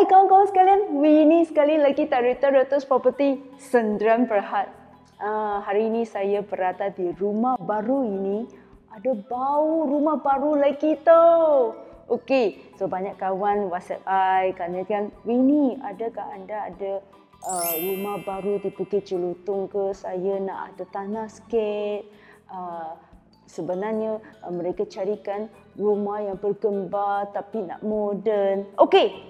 Hai kawan-kawan sekalian, Winnie sekali lagi Tarita Ratus Property Sendirian Berhad. Hari ini saya berada di rumah baru ini. Ada bau rumah baru lagi tau. Okey, so banyak kawan WhatsApp I kan Winnie, adakah anda ada rumah baru di Bukit Jelutong ke? Saya nak ada tanah sikit. Sebenarnya mereka carikan rumah yang bergembar tapi nak moden. Okey.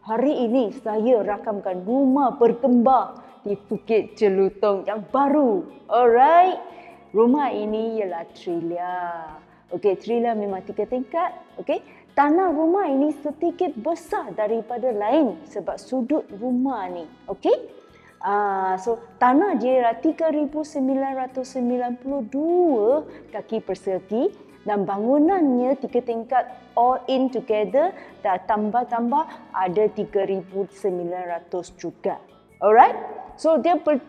Hari ini saya rakamkan rumah bergembar di Bukit Jelutong yang baru. Alright. Rumah ini ialah Trilia. Okey, Trilia memang 3 tingkat. Okey. Tanah rumah ini sedikit besar daripada lain sebab sudut rumah ni. Okey. So tanah dia ialah 3,992 kaki persegi. Dan bangunannya 3 tingkat all in together dah tambah-tambah ada 3,900 juga. Alright? So dia per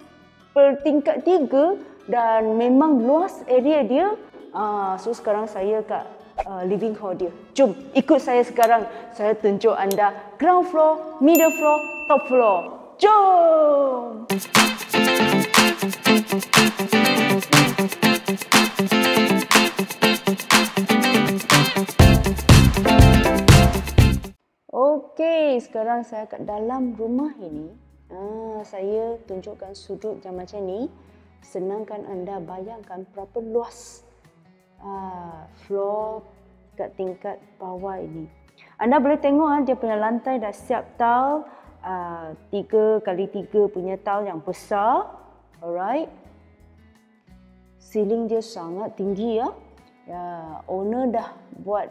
tingkat 3 dan memang luas area dia. So sekarang saya kat living hall dia. Jom ikut saya sekarang. Saya tunjuk anda ground floor, middle floor, top floor. Jom! Okey, sekarang saya kat dalam rumah ini. Saya tunjukkan sudut yang macam ni. Senangkan anda bayangkan berapa luas floor kat tingkat bawah ini. Anda boleh tengok dia punya lantai dah siap tile 3x3 punya tile yang besar. Alright. Ceiling dia sangat tinggi ya. Owner dah buat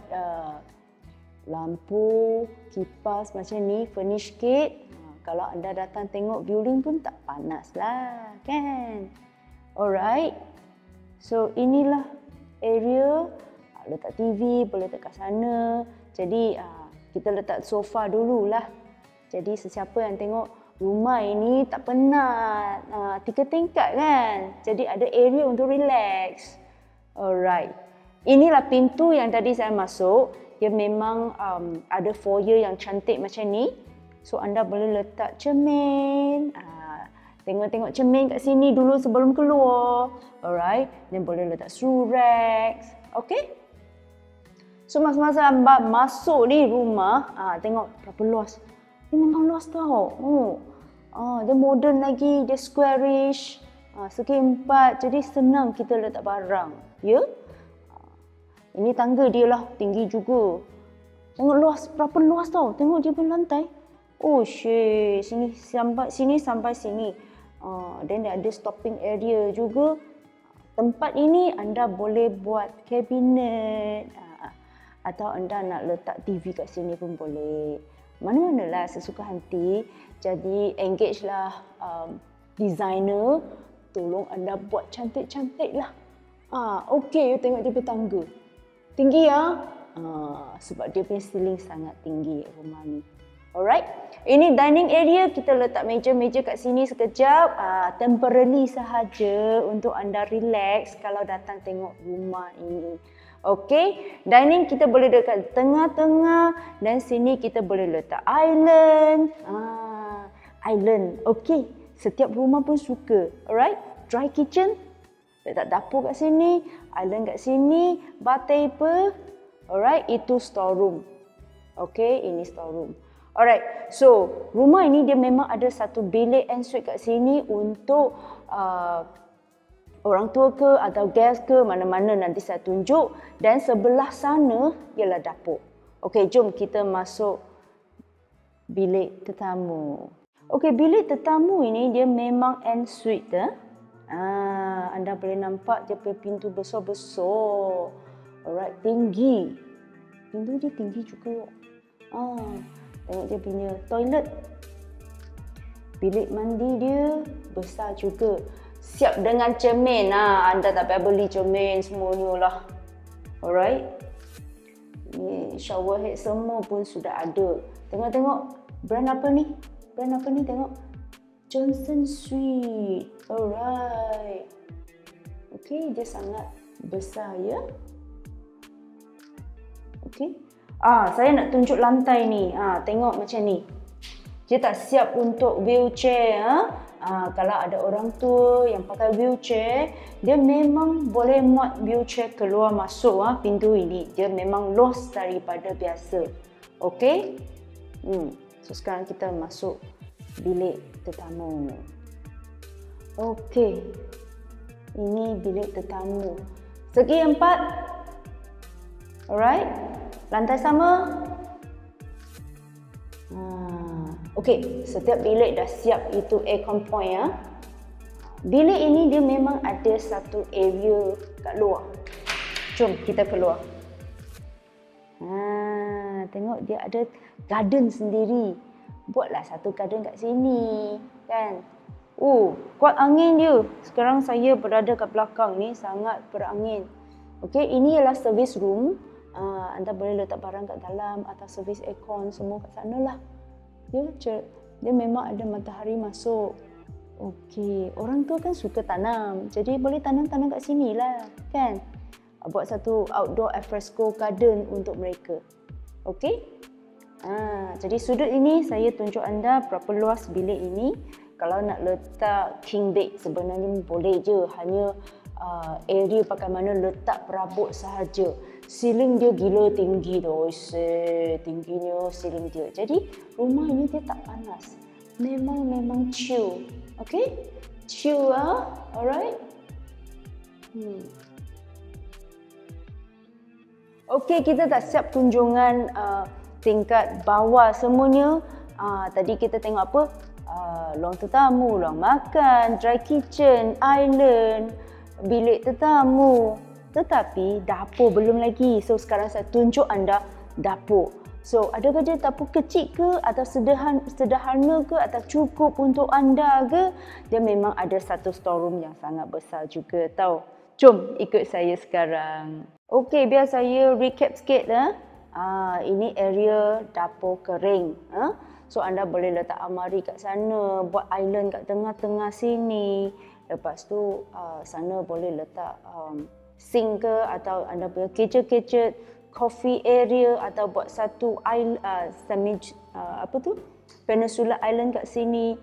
lampu, kipas macam ni, furnish sikit. Kalau anda datang tengok viewing pun tak panas lah, kan? Alright. So inilah area. Letak TV, boleh letak kat sana. Jadi kita letak sofa dululah. Jadi sesiapa yang tengok rumah ini tak penat. 3 tingkat kan? Jadi ada area untuk relax. Alright. Inilah pintu yang tadi saya masuk. Dia memang ada foyer yang cantik macam ni. So anda boleh letak cermin. Tengok-tengok cermin kat sini dulu sebelum keluar. Alright. Dan boleh letak shoe racks. Okay. So masa-masa anda masuk ni rumah, tengok berapa luas. Dia memang luas tau. Dia modern lagi, dia squarish. Segi 4, jadi senang kita letak barang. Ya? Ini tangga dia lah, tinggi juga. Tengok luas, berapa luas tau. Tengok dia punya lantai. Oh shit, sini sampai sini. Dan dia ada stopping area juga. Tempat ini anda boleh buat kabinet. Atau anda nak letak TV kat sini pun boleh. Mana-manalah sesuka hati. Jadi engage lah designer. Tolong anda buat cantik-cantik lah. Okey, tengok dia punya tangga. Tinggi ya. Sebab dia punya ceiling sangat tinggi rumah ni. Alright. Ini dining area. Kita letak meja-meja kat sini sekejap. Temporarily sahaja untuk anda relax kalau datang tengok rumah ini. Okey. Dining kita boleh dekat tengah-tengah. Dan sini kita boleh letak island. Island. Okey. Setiap rumah pun suka. Alright. Dry kitchen. Letak dapur kat sini, island kat sini, bar table. Alright, itu storeroom. Okay, ini storeroom. Alright, so rumah ini dia memang ada satu bilik ensuite kat sini untuk orang tua ke atau guest ke, mana-mana nanti saya tunjuk. Dan sebelah sana ialah dapur. Okay, jom kita masuk bilik tetamu. Okay, bilik tetamu ini dia memang ensuite. Anda boleh nampak dia punya pintu besar-besar. Alright, tinggi. Pintu dia tinggi juga. Tengok dia punya toilet. Bilik mandi dia besar juga. Siap dengan cermin. Anda tak payah beli cermin semuanya lah. Alright. Ni shower head semua pun sudah ada. Tengok-tengok brand apa ni? Brand apa ni? Tengok. Johnson Suite. Alright. Okey, dia sangat besar ya. Okey. Saya nak tunjuk lantai ni. Tengok macam ni. Dia tak siap untuk wheelchair. Kalau ada orang tua yang pakai wheelchair, dia memang boleh muat wheelchair keluar masuk pintu ini. Dia memang los daripada biasa. Okey? So sekarang kita masuk bilik tetamu. Okey. Ini bilik tetamu. Segi 4. Alright? Lantai sama. Okey, setiap bilik dah siap itu aircon point Bilik ini dia memang ada satu area kat luar. Jom kita keluar. Tengok dia ada garden sendiri. Buatlah satu garden kat sini, kan? Kuat angin dia. Sekarang saya berada kat belakang ni, sangat berangin. Okey, ini ialah service room. Anda boleh letak barang kat dalam atau servis aircon semua kat sana lah. Dia memang ada matahari masuk. Okey, orang tua kan suka tanam. Jadi boleh tanam-tanam kat sini lah, kan? Buat satu outdoor alfresco garden untuk mereka. Okey? Jadi sudut ini saya tunjuk anda berapa luas bilik ini. Kalau nak letak king bed sebenarnya boleh je. Hanya area pakai mana letak perabot sahaja. Ceiling dia gila tinggi tu. Tingginya ceiling dia. Jadi rumah ini dia tak panas. Memang chill. Okay? Chill alright? Okay, kita dah siap kunjungan tingkat bawah semuanya. Tadi kita tengok apa? Ruang tetamu, ruang makan, dry kitchen, island, bilik tetamu. Tetapi dapur belum lagi. So sekarang saya tunjuk anda dapur. So adakah dia dapur kecil ke atau sederhana ke atau cukup untuk anda ke? Dia memang ada satu storeroom yang sangat besar juga tau. Jom ikut saya sekarang. Okey, biar saya recap sikit ini area dapur kering. So anda boleh letak almari kat sana, buat island kat tengah-tengah sini. Lepas tu sana boleh letak sink ke atau anda punya kecet-kecet coffee area atau buat satu Peninsula Island kat sini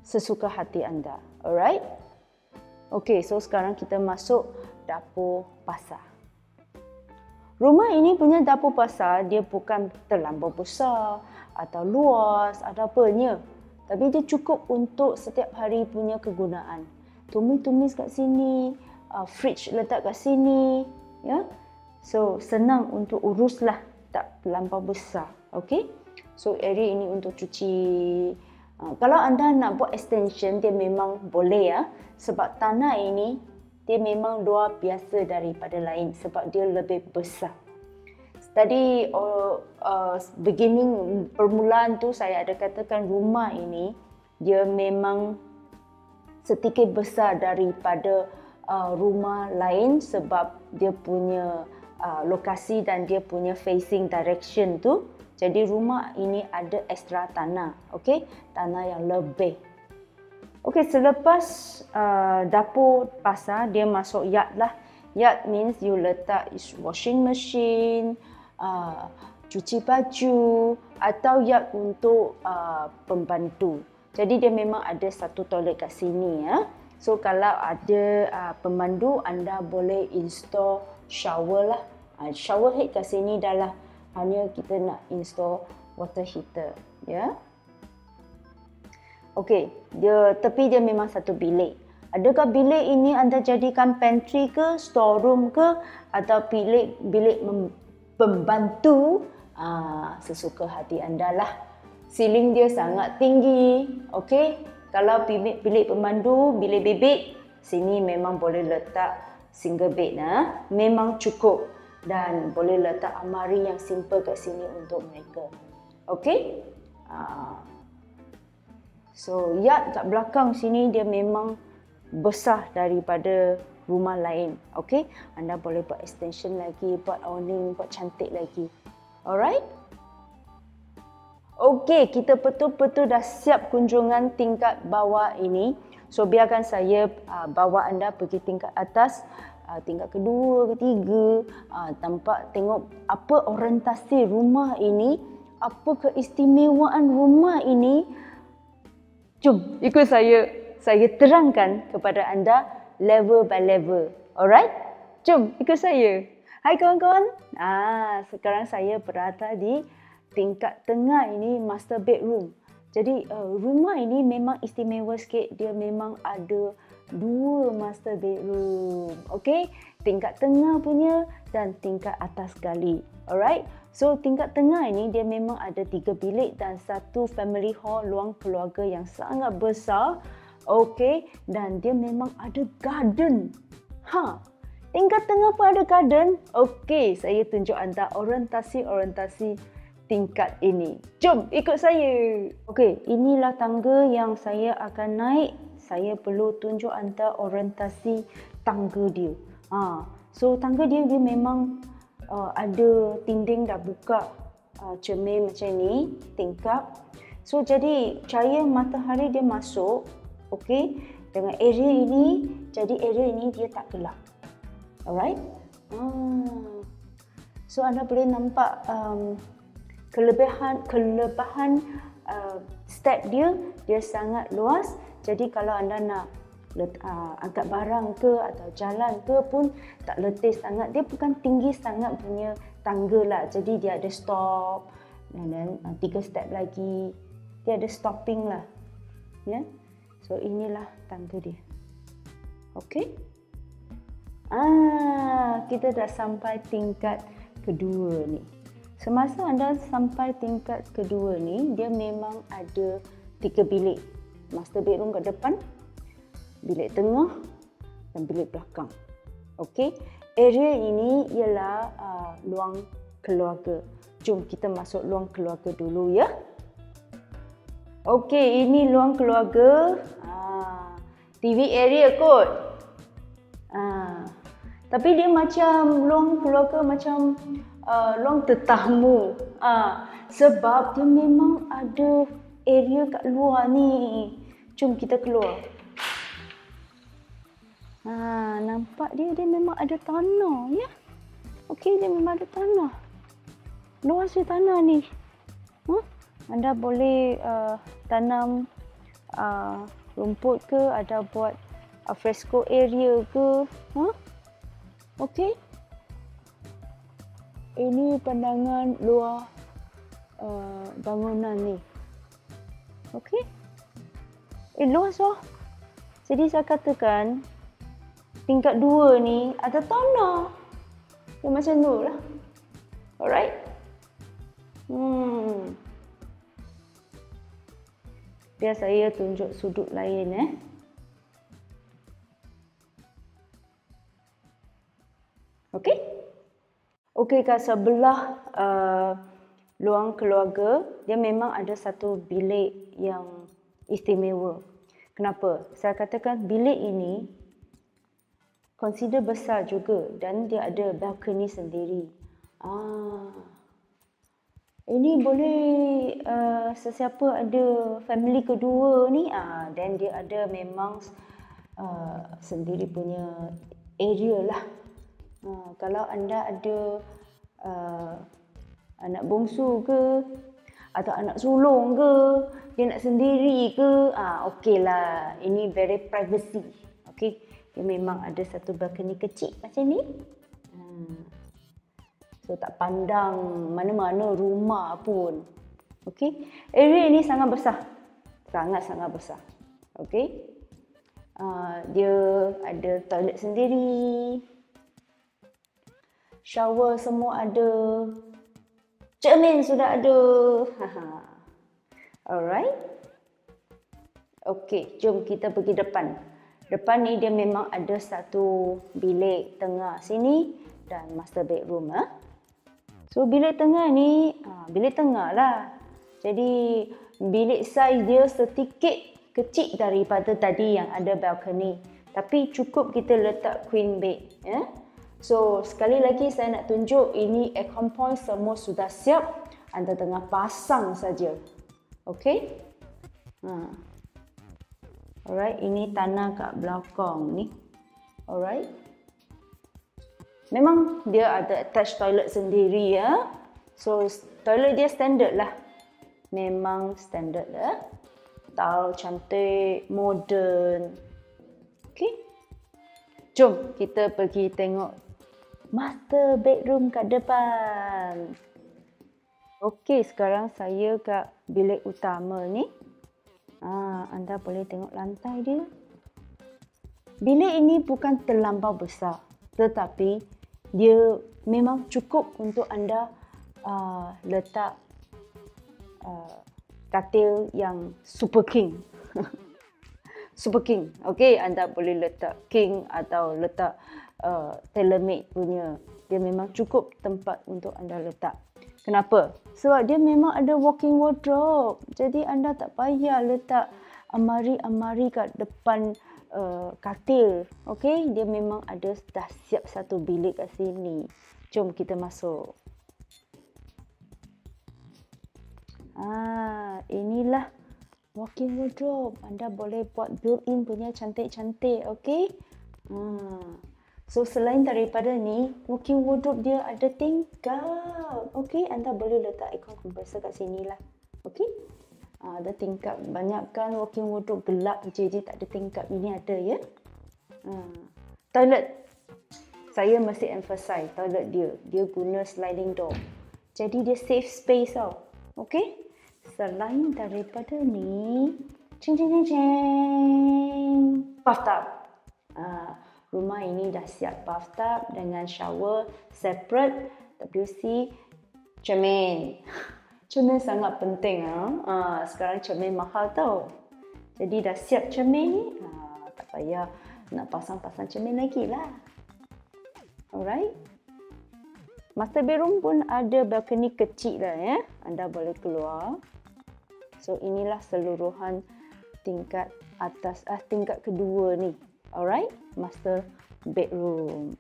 sesuka hati anda. Alright? Okey, so sekarang kita masuk dapur pasar. Rumah ini punya dapur pasar dia bukan terlampau besar atau luas atau apanya. Tapi dia cukup untuk setiap hari punya kegunaan. Tumis-tumis kat sini, fridge letak kat sini, ya. So senang untuk uruslah, tak terlampau besar. Okey? So area ini untuk cuci. Kalau anda nak buat extension dia memang boleh sebab tanah ini dia memang luar biasa daripada lain sebab dia lebih besar. Tadi beginning permulaan tu saya ada katakan rumah ini dia memang sedikit besar daripada rumah lain sebab dia punya lokasi dan dia punya facing direction tu. Jadi rumah ini ada ekstra tanah, okey? Tanah yang lebih. Okey, selepas dapur pasar dia masuk yard lah. Yard means you letak washing machine, cuci baju atau yard untuk pembantu. Jadi dia memang ada satu toilet kat sini So kalau ada pemandu anda boleh install shower lah. Shower head kat sini dah lah. Hanya kita nak install water heater, ya. Okey, tepi dia memang satu bilik. Adakah bilik ini anda jadikan pantry ke, storeroom ke atau bilik pembantu? Sesuka hati anda lah. Ceiling dia sangat tinggi, okey. Kalau bilik pemandu, bilik bebek, sini memang boleh letak single bed memang cukup. Dan boleh letak almari yang simple kat sini untuk mereka. Okey? So, yard kat belakang sini dia memang besar daripada rumah lain. Okey? Anda boleh buat extension lagi, buat awning, buat cantik lagi. Alright? Okey, kita betul-betul dah siap kunjungan tingkat bawah ini. So, biarkan saya bawa anda pergi tingkat atas. Tingkat kedua, ketiga, tengok apa orientasi rumah ini. apa keistimewaan rumah ini? Jom ikut saya. Saya terangkan kepada anda level by level. Alright? Jom ikut saya. Hai kawan-kawan. Sekarang saya berada di tingkat tengah ini, master bedroom. Jadi rumah ini memang istimewa sikit. Dia memang ada 2 master bedroom. Okey, tingkat tengah punya dan tingkat atas sekali. Alright. So tingkat tengah ini dia memang ada 3 bilik dan 1 family hall, ruang keluarga yang sangat besar. Okey, dan dia memang ada garden. Tingkat tengah pun ada garden. Okey, saya tunjuk anda orientasi tingkat ini. Jom ikut saya. Okey, inilah tangga yang saya akan naik. Saya perlu tunjuk anda orientasi tangga dia. So tangga dia memang ada dinding dah buka cermin macam ni, tingkap. So jadi cahaya matahari dia masuk, okey, dengan area ini. Jadi area ini dia tak gelap. Alright? So anda boleh nampak kelebihan step dia sangat luas. Jadi kalau anda nak angkat barang ke atau jalan ke pun tak letih sangat. Dia bukan tinggi sangat punya tangga lah. Jadi dia ada stop dan 3 step lagi. Dia ada stopping lah. Ya. So inilah tangga dia. Okey. Kita dah sampai tingkat kedua ni. Semasa anda sampai tingkat kedua ni, dia memang ada 3 bilik. Master bedroom kat depan, bilik tengah dan bilik belakang. Okey, area ini ialah ruang keluarga. Jom kita masuk ruang keluarga dulu ya. Okey, ini ruang keluarga. TV area kot. Tapi dia macam ruang keluarga macam ruang tetamu. Sebab dia memang ada area kat luar ni. Jom kita keluar. Nampak dia memang ada tanah ya. Okey, dia memang ada tanah. Luas dia tanah ni. Anda boleh tanam rumput ke, ada buat fresco area ke. Okey. Ini pandangan luar bangunan ni. Okey. Luas lah. Jadi saya katakan tingkat 2 ni ada tanah. Dia macam tu lah. Alright. Biar saya tunjuk sudut lain Okey. Okey, kat sebelah ruang keluarga, dia memang ada 1 bilik yang istimewa. Kenapa? Saya katakan bilik ini consider besar juga dan dia ada balcony sendiri. Ini boleh sesiapa ada family kedua ni, dan dia ada memang sendiri punya area lah. Kalau anda ada anak bongsu ke atau anak sulung ke, dia nak sendiri ke, okey lah. Ini very privacy. Okey, dia memang ada 1 balcony kecil macam ni. So tak pandang mana-mana rumah pun. Okey, area ini sangat besar. Sangat-sangat besar. Okey. Dia ada toilet sendiri. Shower semua ada. Cermin sudah ada. Alright. Okey, jom kita pergi depan. Depan ni dia memang ada 1 bilik tengah sini dan master bedroom. So bilik tengah ni, bilik tengah lah. Jadi bilik saiz dia sedikit kecil daripada tadi yang ada balcony. Tapi cukup kita letak queen bed. So sekali lagi saya nak tunjuk ini aircon point semua sudah siap. Anda tengah pasang saja. Okey. Alright, ini tanah kat belakang ni. Alright. Memang dia ada attached toilet sendiri ya. So Toilet dia standard lah. Memang standard lah. Tile cantik, modern. Okey. Jom kita pergi tengok master bedroom kat depan. Okey, sekarang saya kat bilik utama ni. Anda boleh tengok lantai dia. Bilik ini bukan terlampau besar, tetapi dia memang cukup untuk anda letak katil yang super king. Super king. Okey, anda boleh letak king atau letak tailor-made punya. Dia memang cukup tempat untuk anda letak. Kenapa? Sebab dia memang ada walking wardrobe. Jadi anda tak payah letak amari-amari kat depan katil. Okey, dia memang ada dah siap satu bilik kat sini. Jom kita masuk. Inilah walking wardrobe. Anda boleh buat built-in punya cantik-cantik, okey? So selain daripada ni, walking wardrobe dia ada tingkap. Okey, anda boleh letak aircon compressor kat sini lah. Okey? Ada tingkap. Banyakkan walking wardrobe gelap je tak ada tingkap. Ini ada ya. Toilet. Saya mesti emphasize toilet dia guna sliding door. Jadi dia safe space tau. Okey? Selain daripada ni, bathtub. Rumah ini dah siap bathtub dengan shower separate, WC, cermin. Cermin sangat penting. Sekarang cermin mahal tau. Jadi dah siap cermin ni, tak payah nak pasang-pasang cermin lagi lah. Alright. Master bedroom pun ada balcony kecil lah ya. Anda boleh keluar. So inilah seluruhan tingkat atas, tingkat kedua ni. Alright, master bedroom.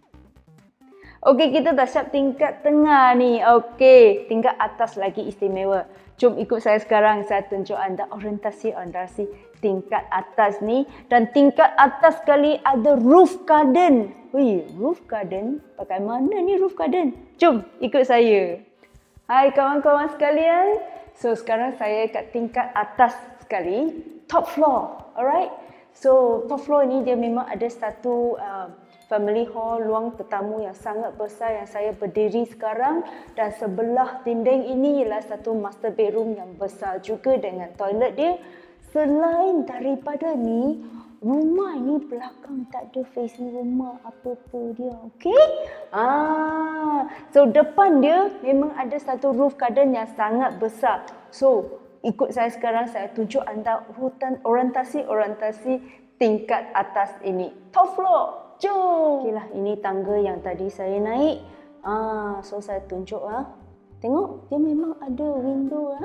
Okey, kita dah siap tingkat tengah ni. Okey, tingkat atas lagi istimewa. Jom ikut saya sekarang, saya tunjuk anda orientasi tingkat atas ni. Dan tingkat atas sekali ada roof garden. Roof garden? Pakai mana ni roof garden? Jom ikut saya. Hai kawan-kawan sekalian. So sekarang saya kat tingkat atas sekali, top floor. Alright. So top floor ni dia memang ada satu family hall, ruang tetamu yang sangat besar yang saya berdiri sekarang, dan sebelah dinding ini ialah satu master bedroom yang besar juga dengan toilet dia. Selain daripada ni, rumah ini belakang tak ada facing rumah apa-apa dia. Okey? So depan dia memang ada satu roof garden yang sangat besar. So ikut saya sekarang, saya tunjuk anda orientasi tingkat atas ini. Top floor. Jom. Okeylah, ini tangga yang tadi saya naik. So saya tunjuk Tengok, dia memang ada window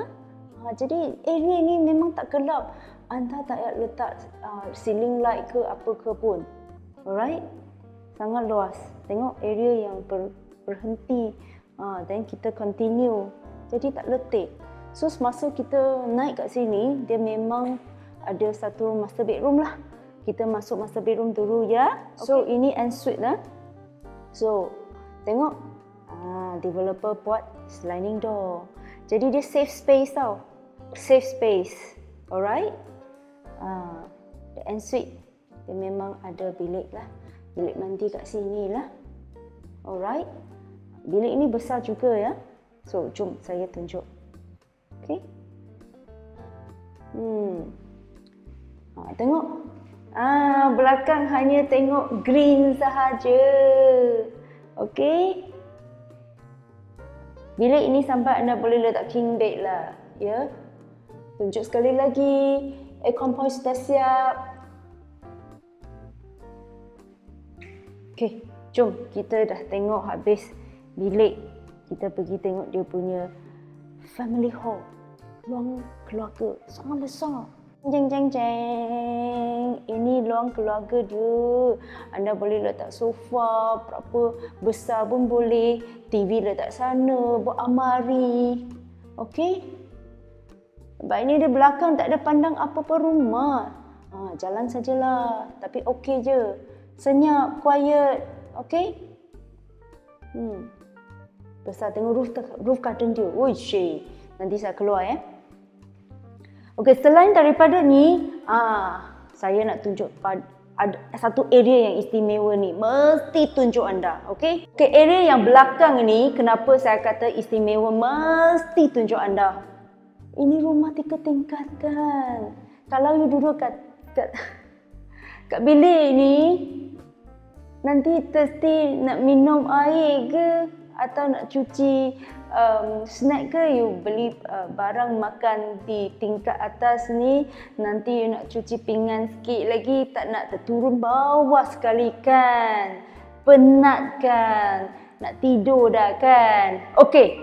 jadi area ni memang tak gelap. Anda tak payah letak ceiling light ke apa ke pun. Alright? Sangat luas. Tengok area yang berhenti. Dan kita continue. Jadi tak letih. So semasa kita naik kat sini, dia memang ada satu master bedroom lah. Kita masuk master bedroom dulu ya. So ini ensuite lah. So tengok, developer buat sliding door. Jadi dia safe space tau. Safe space. Alright. The ensuite, dia memang ada bilik lah. Bilik mandi kat sini lah. Alright. Bilik ini besar juga ya. So jom saya tunjuk. Okay. Tengok. Belakang hanya tengok green sahaja. Okay. Bilik ini sampai anda boleh letak king bed lah. Ya. Tunjuk sekali lagi. Aircon point sudah siap. Okay. Jom kita dah tengok habis bilik. Kita pergi tengok dia punya family hall. Ruang keluarga. Sangat besar. Jeng jeng jeng. Ini ruang keluarga dia. Anda boleh letak sofa berapa besar pun boleh. TV letak sana, buat amari. Okey. Sebab ini di belakang tak ada pandang apa-apa rumah. Jalan sajalah. Tapi okey je. Senyap, quiet. Okey. Besar, tengok roof garden dia. Oi, shit. Nanti saya keluar ya. Okey, selain daripada ni, saya nak tunjuk ada satu area yang istimewa ni. Mesti tunjuk anda, okey? Okey, area yang belakang ni, kenapa saya kata istimewa, mesti tunjuk anda. Ini rumah 3 tingkat kan. Kalau you duduk kat bilik ni, nanti thirsty nak minum air ke atau nak cuci snack ke, you beli barang makan di tingkat atas ni, nanti you nak cuci pinggan sikit lagi, tak nak terturun bawah sekali kan. Penat kan, nak tidur dah kan. Okey,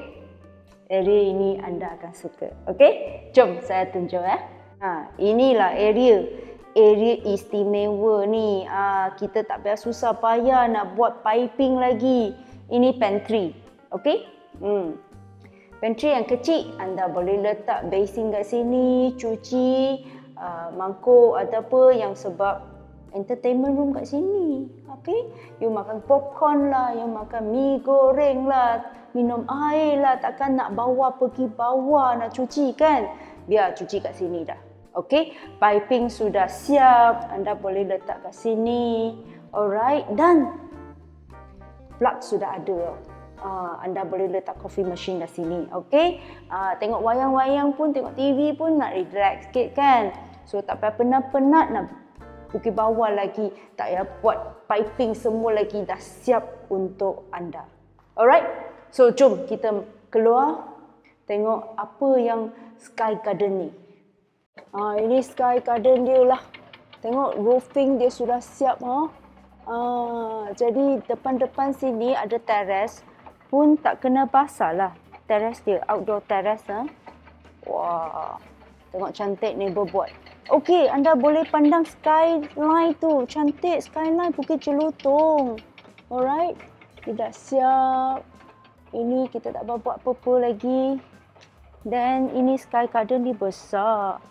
area ini anda akan suka. Okey, jom saya tunjuk ya. Inilah area istimewa ni. Kita tak payah susah payah nak buat piping lagi. Ini pantry, okey? Pantry yang kecil, anda boleh letak basin kat sini, cuci mangkuk atau apa yang sebab entertainment room kat sini, okey? You makan popcorn lah, you makan mi goreng lah, minum air lah, takkan nak bawa pergi bawah nak cuci kan? Biar cuci kat sini dah. Okey, piping sudah siap, anda boleh letak kat sini. Alright, dan plug sudah ada. Anda boleh letak coffee machine kat sini. Okey, tengok wayang-wayang pun, tengok TV pun nak relax sikit kan. So tak payah penat-penat nak pergi bawah lagi, tak payah buat piping semua lagi, dah siap untuk anda. Alright, so jom kita keluar tengok apa yang Sky Garden ni. Ini Sky Garden dia lah. Tengok roofing dia sudah siap. Jadi depan-depan sini ada teres pun tak kena basah lah. Teres dia, outdoor teres. Wah, tengok cantik neighbor buat. Okey, anda boleh pandang skyline tu. Cantik skyline Bukit Jelutong. Alright, tidak siap. Ini kita tak buat apa-apa lagi. Dan ini Sky Garden ni besar.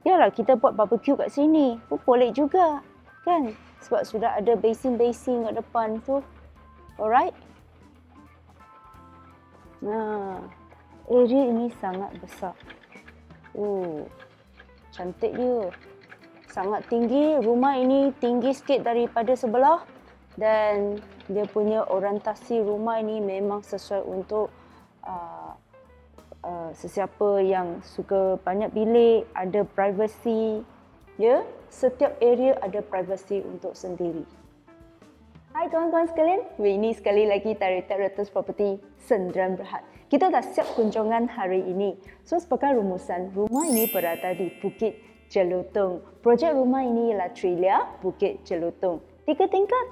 Yalah, kita buat barbecue kat sini pun boleh juga kan, sebab sudah ada basin-basin kat depan tu. Alright. Area ini sangat besar. Cantik dia. Sangat tinggi. Rumah ini tinggi sikit daripada sebelah. Dan dia punya orientasi rumah ini memang sesuai untuk sesiapa yang suka banyak bilik, ada privacy. Ya, setiap area ada privacy untuk sendiri. Hai kawan-kawan sekalian, ini sekali lagi Director Ratus Property Sendirian Berhad. Kita dah siap kunjungan hari ini. So sebagai rumusan, rumah ini berada di Bukit Jelutong. Projek rumah ini ialah Trilia Bukit Jelutong. 3 tingkat.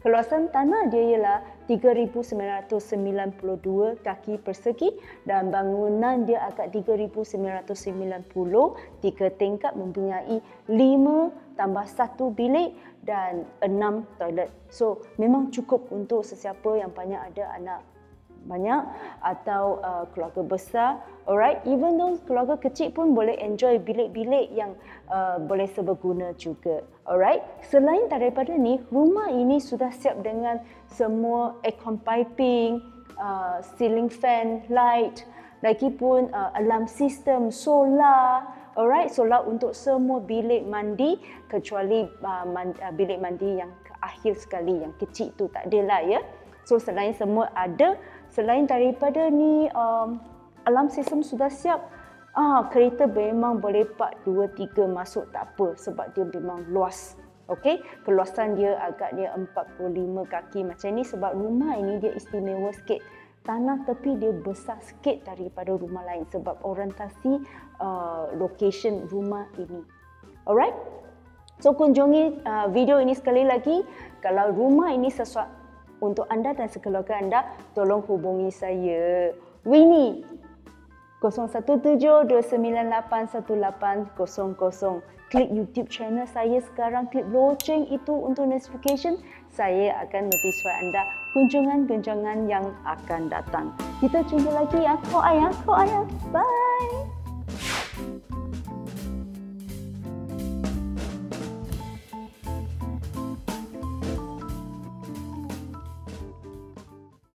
Keluasan tanah dia ialah 3,992 kaki persegi dan bangunan dia agak 3,990, 3 tingkat mempunyai 5 tambah 1 bilik dan 6 toilet. So memang cukup untuk sesiapa yang ada anak banyak atau keluarga besar. Alright, even though keluarga kecil pun boleh enjoy bilik-bilik yang boleh seberguna juga. Alright, selain daripada ni, rumah ini sudah siap dengan semua aircon piping, ceiling fan, light, lagipun alarm system, solar. Alright, solar untuk semua bilik mandi kecuali bilik mandi yang akhir sekali, yang kecil tu tak ada lah ya. So selain semua ada, selain daripada ni alarm sistem sudah siap. Kereta memang boleh park 2-3 masuk tak apa sebab dia memang luas. Okey, keluasan dia agaknya 45 kaki macam ni sebab rumah ini dia istimewa sikit. Tanah tepi dia besar sikit daripada rumah lain sebab orientasi location rumah ini. Alright? So kunjungi video ini sekali lagi. Kalau rumah ini sesuai untuk anda dan sekeluarga anda, tolong hubungi saya, Winnie, 017-298-1800. Klik YouTube channel saya sekarang, klik loceng itu untuk notification. Saya akan notify anda kunjungan-kunjungan yang akan datang. Kita jumpa lagi ya, kau ayah. Bye.